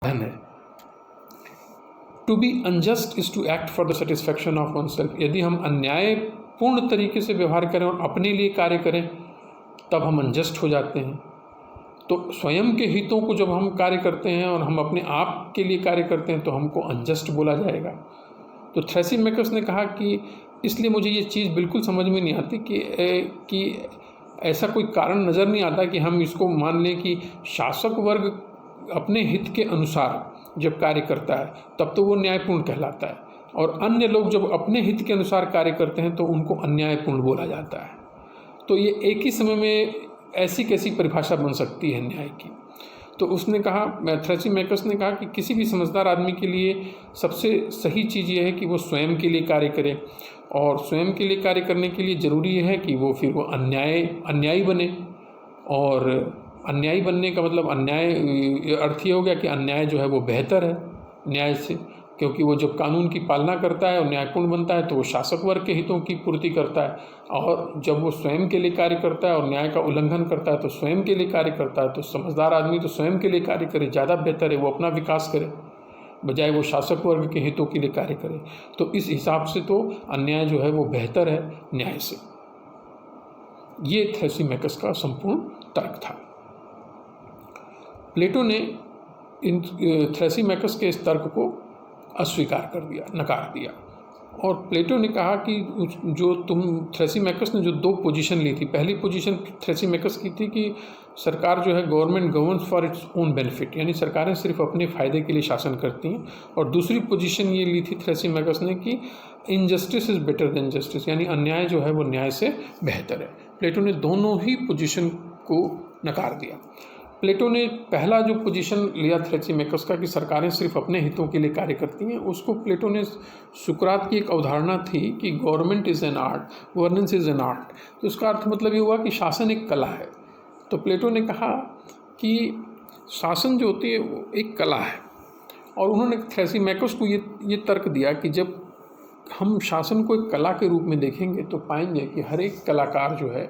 धन है। To be unjust is to act for the satisfaction of one self. यदि हम अन्यायपूर्ण तरीके से व्यवहार करें और अपने लिए कार्य करें तब हम अनजस्ट हो जाते हैं। तो स्वयं के हितों को जब हम कार्य करते हैं और हम अपने आप के लिए कार्य करते हैं तो हमको अनजस्ट बोला जाएगा। तो थ्रेसिमेकस ने कहा कि इसलिए मुझे ये चीज़ बिल्कुल समझ में नहीं आती कि ऐसा कोई कारण नज़र नहीं आता कि हम इसको मान लें कि शासक वर्ग अपने हित के अनुसार जब कार्य करता है तब तो वो न्यायपूर्ण कहलाता है, और अन्य लोग जब अपने हित के अनुसार कार्य करते हैं तो उनको अन्यायपूर्ण बोला जाता है। तो ये एक ही समय में ऐसी कैसी परिभाषा बन सकती है न्याय की। तो उसने कहा, थ्रेसिमेकस ने कहा कि किसी भी समझदार आदमी के लिए सबसे सही चीज़ ये है कि वो स्वयं के लिए कार्य करे, और स्वयं के लिए कार्य करने के लिए ज़रूरी है कि वो फिर वो अन्यायी बने। और अन्यायी बनने का मतलब अन्याय अर्थ ये हो गया कि अन्याय जो है वो बेहतर है न्याय से, क्योंकि वो जब कानून की पालना करता है और न्यायपूर्ण बनता है तो वो शासक वर्ग के हितों की पूर्ति करता है, और जब वो स्वयं के लिए कार्य करता है और न्याय का उल्लंघन करता है तो स्वयं के लिए कार्य करता है। तो समझदार आदमी तो स्वयं के लिए कार्य करे, ज़्यादा बेहतर है, वो अपना विकास करे बजाय वो शासक वर्ग के हितों के लिए कार्य करे। तो इस हिसाब से तो अन्याय जो है वो बेहतर है न्याय से। ये थ्रेसिमेकस का संपूर्ण तर्क था। प्लेटो ने इन थ्रेसिमेकस के इस तर्क को अस्वीकार कर दिया, नकार दिया, और प्लेटो ने कहा कि जो थ्रेसिमेकस ने जो दो पोजीशन ली थी, पहली पोजीशन थ्रेसिमेकस की थी कि सरकार जो है government governs for its own benefit, यानी सरकारें सिर्फ अपने फ़ायदे के लिए शासन करती हैं, और दूसरी पोजीशन ये ली थी थ्रेसिमेकस ने कि injustice is better than justice, यानी अन्याय जो है वो न्याय से बेहतर है। प्लेटो ने दोनों ही पोजीशन को नकार दिया। प्लेटो ने पहला जो पोजीशन लिया थ्रेसिमेकस का कि सरकारें सिर्फ अपने हितों के लिए कार्य करती हैं, उसको प्लेटो ने सुकरात की एक अवधारणा थी कि government is an art, governance is an art. तो उसका अर्थ मतलब ये हुआ कि शासन एक कला है। तो प्लेटो ने कहा कि शासन जो होती है वो एक कला है, और उन्होंने थ्रेसिमेकस को ये तर्क दिया कि जब हम शासन को एक कला के रूप में देखेंगे तो पाएंगे कि हर एक कलाकार जो है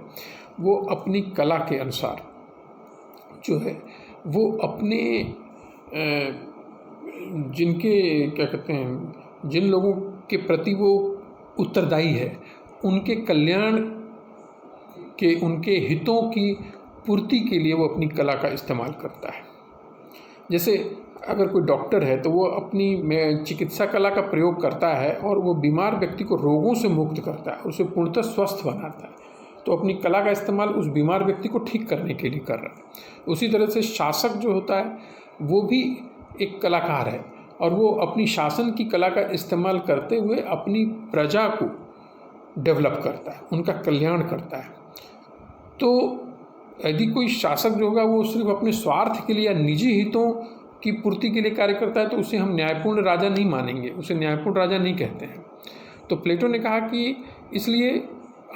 वो अपनी कला के अनुसार जो है वो अपने जिनके क्या कहते हैं जिन लोगों के प्रति वो उत्तरदायी है उनके कल्याण के, उनके हितों की पूर्ति के लिए वो अपनी कला का इस्तेमाल करता है। जैसे अगर कोई डॉक्टर है तो वो अपनी चिकित्सा कला का प्रयोग करता है और वो बीमार व्यक्ति को रोगों से मुक्त करता है, उसे पूर्णतः स्वस्थ बनाता है, तो अपनी कला का इस्तेमाल उस बीमार व्यक्ति को ठीक करने के लिए कर रहा है। उसी तरह से शासक जो होता है वो भी एक कलाकार है, और वो अपनी शासन की कला का इस्तेमाल करते हुए अपनी प्रजा को डेवलप करता है, उनका कल्याण करता है। तो यदि कोई शासक जो होगा वो सिर्फ अपने स्वार्थ के लिए या निजी हितों की पूर्ति के लिए कार्य करता है तो उसे हम न्यायपूर्ण राजा नहीं मानेंगे, उसे न्यायपूर्ण राजा नहीं कहते हैं। तो प्लेटो ने कहा कि इसलिए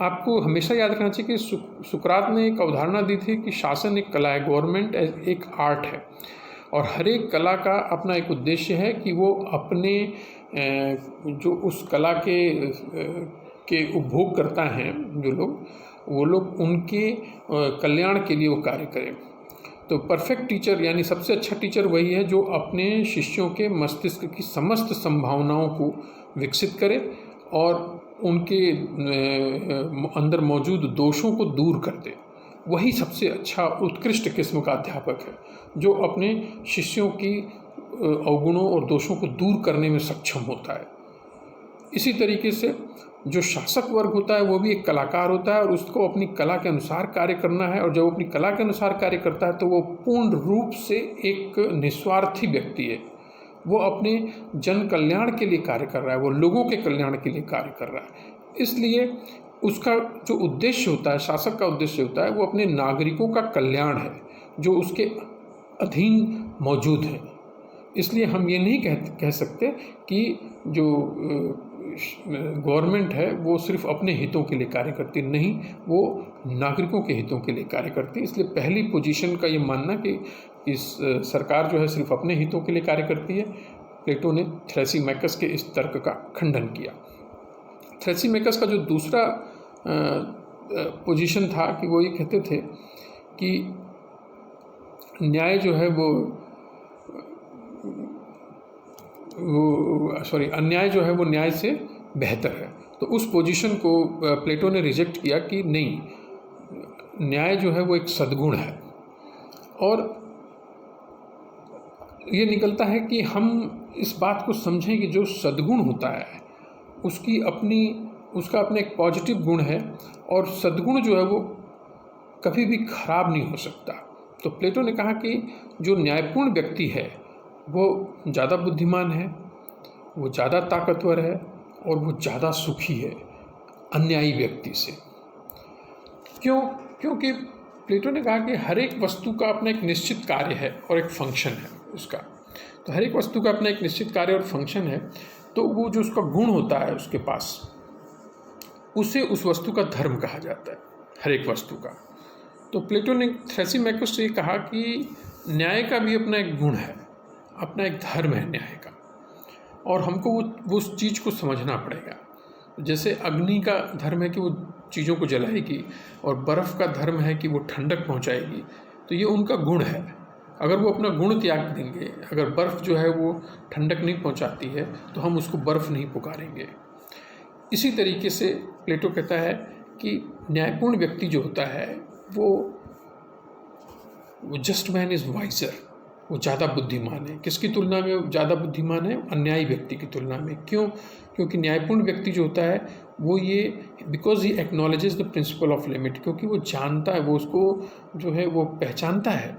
आपको हमेशा याद रखना चाहिए कि सुकरात ने एक अवधारणा दी थी कि शासन एक कला है, गवर्नमेंट एक आर्ट है, और हर एक कला का अपना एक उद्देश्य है कि वो अपने जो उस कला के उपभोग करता है जो लोग, वो लोग उनके कल्याण के लिए वो कार्य करें। तो परफेक्ट टीचर यानी सबसे अच्छा टीचर वही है जो अपने शिष्यों के मस्तिष्क की समस्त संभावनाओं को विकसित करे और उनके अंदर मौजूद दोषों को दूर कर दे। वही सबसे अच्छा उत्कृष्ट किस्म का अध्यापक है जो अपने शिष्यों की अवगुणों और दोषों को दूर करने में सक्षम होता है। इसी तरीके से जो शासक वर्ग होता है वो भी एक कलाकार होता है और उसको अपनी कला के अनुसार कार्य करना है, और जब वो अपनी कला के अनुसार कार्य करता है तो वो पूर्ण रूप से एक निस्वार्थी व्यक्ति है। वो अपने जन कल्याण के लिए कार्य कर रहा है, वो लोगों के कल्याण के लिए कार्य कर रहा है। इसलिए उसका जो उद्देश्य होता है, शासक का उद्देश्य होता है, वो अपने नागरिकों का कल्याण है जो उसके अधीन मौजूद है। इसलिए हम ये नहीं कह सकते कि जो गवर्नमेंट है वो सिर्फ अपने हितों के लिए कार्य करती, नहीं, वो नागरिकों के हितों के लिए कार्य करती। इसलिए पहली पोजीशन का ये मानना कि इस सरकार जो है सिर्फ अपने हितों के लिए कार्य करती है, प्लेटो ने थ्रेसिमेकस के इस तर्क का खंडन किया। थ्रेसिमेकस का जो दूसरा पोजीशन था कि वो ये कहते थे कि न्याय जो है वो अन्याय जो है वो न्याय से बेहतर है। तो उस पोजीशन को प्लेटो ने रिजेक्ट किया कि नहीं, न्याय जो है वो एक सद्गुण है। और ये निकलता है कि हम इस बात को समझें कि जो सद्गुण होता है उसका अपना एक पॉजिटिव गुण है, और सद्गुण जो है वो कभी भी खराब नहीं हो सकता। तो प्लेटो ने कहा कि जो न्यायपूर्ण व्यक्ति है वो ज़्यादा बुद्धिमान है, वो ज़्यादा ताकतवर है, और वो ज़्यादा सुखी है अन्यायी व्यक्ति से। क्यों? क्योंकि प्लेटो ने कहा कि हर एक वस्तु का अपना एक निश्चित कार्य है और एक फंक्शन है उसका। तो हर एक वस्तु का अपना एक निश्चित कार्य और फंक्शन है, तो वो जो उसका गुण होता है उसके पास, उसे उस वस्तु का धर्म कहा जाता है, हर एक वस्तु का। तो प्लेटो ने थ्रेसिमैकोस से कहा कि न्याय का भी अपना एक गुण है, अपना एक धर्म है न्याय का, और हमको वो उस चीज़ को समझना पड़ेगा। जैसे अग्नि का धर्म है कि वो चीज़ों को जलाएगी, और बर्फ़ का धर्म है कि वो ठंडक पहुंचाएगी। तो ये उनका गुण है। अगर वो अपना गुण त्याग देंगे, अगर बर्फ़ जो है वो ठंडक नहीं पहुंचाती है, तो हम उसको बर्फ़ नहीं पुकारेंगे। इसी तरीके से प्लेटो कहता है कि न्यायपूर्ण व्यक्ति जो होता है वो जस्ट मैन इज़ वाइजर, वो ज़्यादा बुद्धिमान है। किसकी तुलना में वो ज़्यादा बुद्धिमान है? अन्यायी व्यक्ति की तुलना में। क्यों? क्योंकि न्यायपूर्ण व्यक्ति जो होता है वो ये because he acknowledges the principle of limit, क्योंकि वो जानता है, वो उसको जो है वो पहचानता है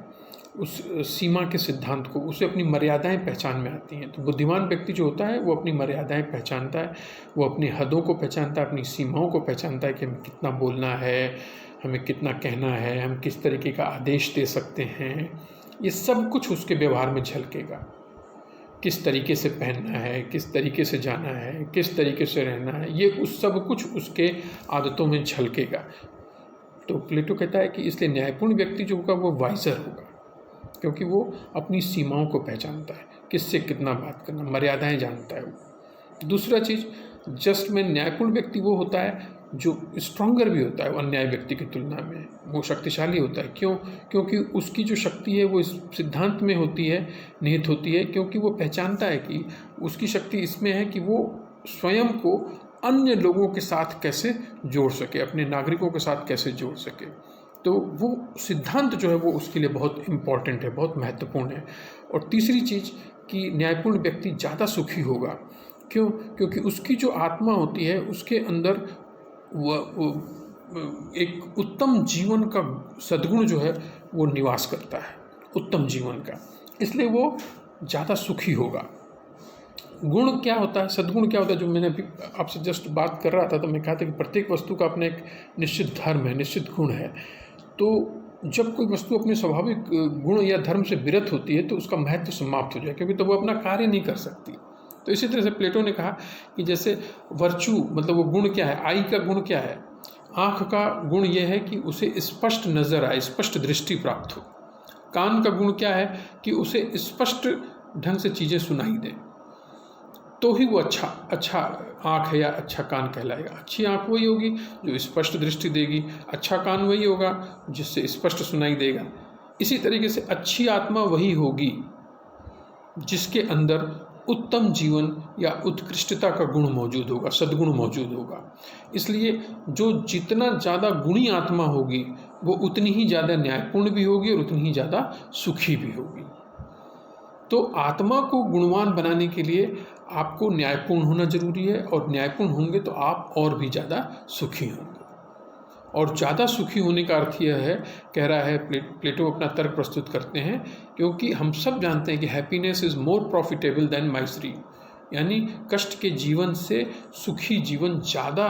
उस सीमा के सिद्धांत को, उसे अपनी मर्यादाएं पहचान में आती हैं। तो बुद्धिमान व्यक्ति जो होता है वो अपनी मर्यादाएं पहचानता है, वो अपनी हदों को पहचानता है, अपनी सीमाओं को पहचानता है कि हमें कितना बोलना है, हमें कितना कहना है, हम किस तरीके का आदेश दे सकते हैं। ये सब कुछ उसके व्यवहार में झलकेगा। किस तरीके से पहनना है, किस तरीके से जाना है, किस तरीके से रहना है, ये उस सब कुछ उसके आदतों में झलकेगा। तो प्लेटो कहता है कि इसलिए न्यायपूर्ण व्यक्ति जो होगा वो वाइजर होगा, क्योंकि वो अपनी सीमाओं को पहचानता है, किससे कितना बात करना, मर्यादाएं जानता है वो। दूसरा चीज़, जस्ट में न्यायपूर्ण व्यक्ति वो होता है जो स्ट्रॉन्गर भी होता है, वो अन्याय व्यक्ति की तुलना में वो शक्तिशाली होता है। क्यों? क्योंकि उसकी जो शक्ति है वो इस सिद्धांत में होती है, निहित होती है, क्योंकि वो पहचानता है कि उसकी शक्ति इसमें है कि वो स्वयं को अन्य लोगों के साथ कैसे जोड़ सके, अपने नागरिकों के साथ कैसे जोड़ सके। तो वो सिद्धांत जो है वो उसके लिए बहुत इम्पॉर्टेंट है, बहुत महत्वपूर्ण है। और तीसरी चीज़ कि न्यायपूर्ण व्यक्ति ज़्यादा सुखी होगा। क्यों? क्योंकि उसकी जो आत्मा होती है उसके अंदर वो एक उत्तम जीवन का सद्गुण जो है वो निवास करता है, उत्तम जीवन का, इसलिए वो ज़्यादा सुखी होगा। गुण क्या होता है, सद्गुण क्या होता है, जो मैंने अभी आपसे जस्ट बात कर रहा था, तो मैं कहा था कि प्रत्येक वस्तु का अपना एक निश्चित धर्म है, निश्चित गुण है। तो जब कोई वस्तु अपने स्वाभाविक गुण या धर्म से विरत होती है तो उसका महत्व समाप्त हो जाए, क्योंकि तो वो अपना कार्य नहीं कर सकती। तो इसी तरह से प्लेटो ने कहा कि जैसे वर्चू मतलब वो गुण क्या है, आई का गुण क्या है, आँख का गुण ये है कि उसे स्पष्ट नज़र आए, स्पष्ट दृष्टि प्राप्त हो। कान का गुण क्या है कि उसे स्पष्ट ढंग से चीज़ें सुनाई दें, तो ही वो अच्छा आँख है या अच्छा कान कहलाएगा। अच्छी आँख वही होगी जो स्पष्ट दृष्टि देगी, अच्छा कान वही होगा जिससे स्पष्ट सुनाई देगा। इसी तरीके से अच्छी आत्मा वही होगी जिसके अंदर उत्तम जीवन या उत्कृष्टता का गुण मौजूद होगा, सद्गुण मौजूद होगा। इसलिए जो जितना ज़्यादा गुणी आत्मा होगी वो उतनी ही ज़्यादा न्यायपूर्ण भी होगी और उतनी ही ज़्यादा सुखी भी होगी। तो आत्मा को गुणवान बनाने के लिए आपको न्यायपूर्ण होना जरूरी है, और न्यायपूर्ण होंगे तो आप और भी ज़्यादा सुखी होंगे। और ज़्यादा सुखी होने का अर्थ यह है, कह रहा है प्लेटो अपना तर्क प्रस्तुत करते हैं, क्योंकि हम सब जानते हैं कि happiness is more profitable than misery, यानी कष्ट के जीवन से सुखी जीवन ज़्यादा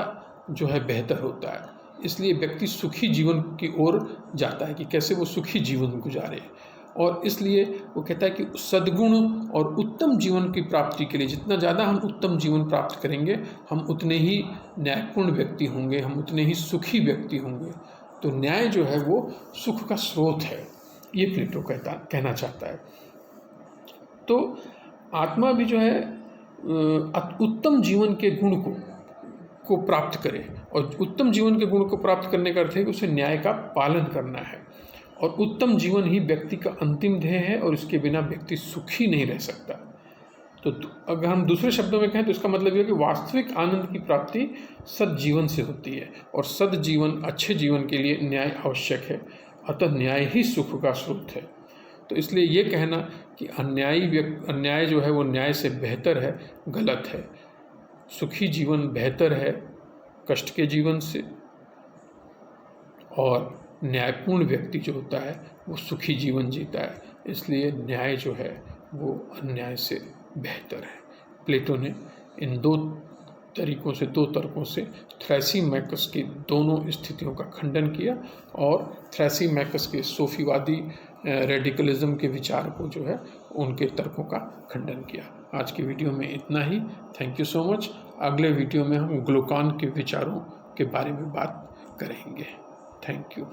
जो है बेहतर होता है। इसलिए व्यक्ति सुखी जीवन की ओर जाता है कि कैसे वो सुखी जीवन गुजारे। और इसलिए वो कहता है कि सद्गुण और उत्तम जीवन की प्राप्ति के लिए जितना ज़्यादा हम उत्तम जीवन प्राप्त करेंगे, हम उतने ही न्यायपूर्ण व्यक्ति होंगे, हम उतने ही सुखी व्यक्ति होंगे। तो न्याय जो है वो सुख का स्रोत है, ये प्लेटो कहना चाहता है। तो आत्मा भी जो है उत्तम जीवन के गुण को प्राप्त करे, और उत्तम जीवन के गुण को प्राप्त करने का अर्थ है कि उसे न्याय का पालन करना है। और उत्तम जीवन ही व्यक्ति का अंतिम ध्येय है और इसके बिना व्यक्ति सुखी नहीं रह सकता। तो अगर हम दूसरे शब्दों में कहें तो इसका मतलब यह है कि वास्तविक आनंद की प्राप्ति सद्जीवन से होती है और सद्जीवन, अच्छे जीवन के लिए न्याय आवश्यक है। अतः न्याय ही सुख का स्रोत है। तो इसलिए ये कहना कि अन्याय जो है वो न्याय से बेहतर है, गलत है। सुखी जीवन बेहतर है कष्ट के जीवन से, और न्यायपूर्ण व्यक्ति जो होता है वो सुखी जीवन जीता है। इसलिए न्याय जो है वो अन्याय से बेहतर है। प्लेटो ने इन दो तर्कों से थ्रैसीमैकस की दोनों स्थितियों का खंडन किया और थ्रैसीमैकस के सोफीवादी रेडिकलिज्म के विचार को जो है उनके तर्कों का खंडन किया। आज की वीडियो में इतना ही। Thank you so much. अगले वीडियो में हम ग्लूकान के विचारों के बारे में बात करेंगे। Thank you.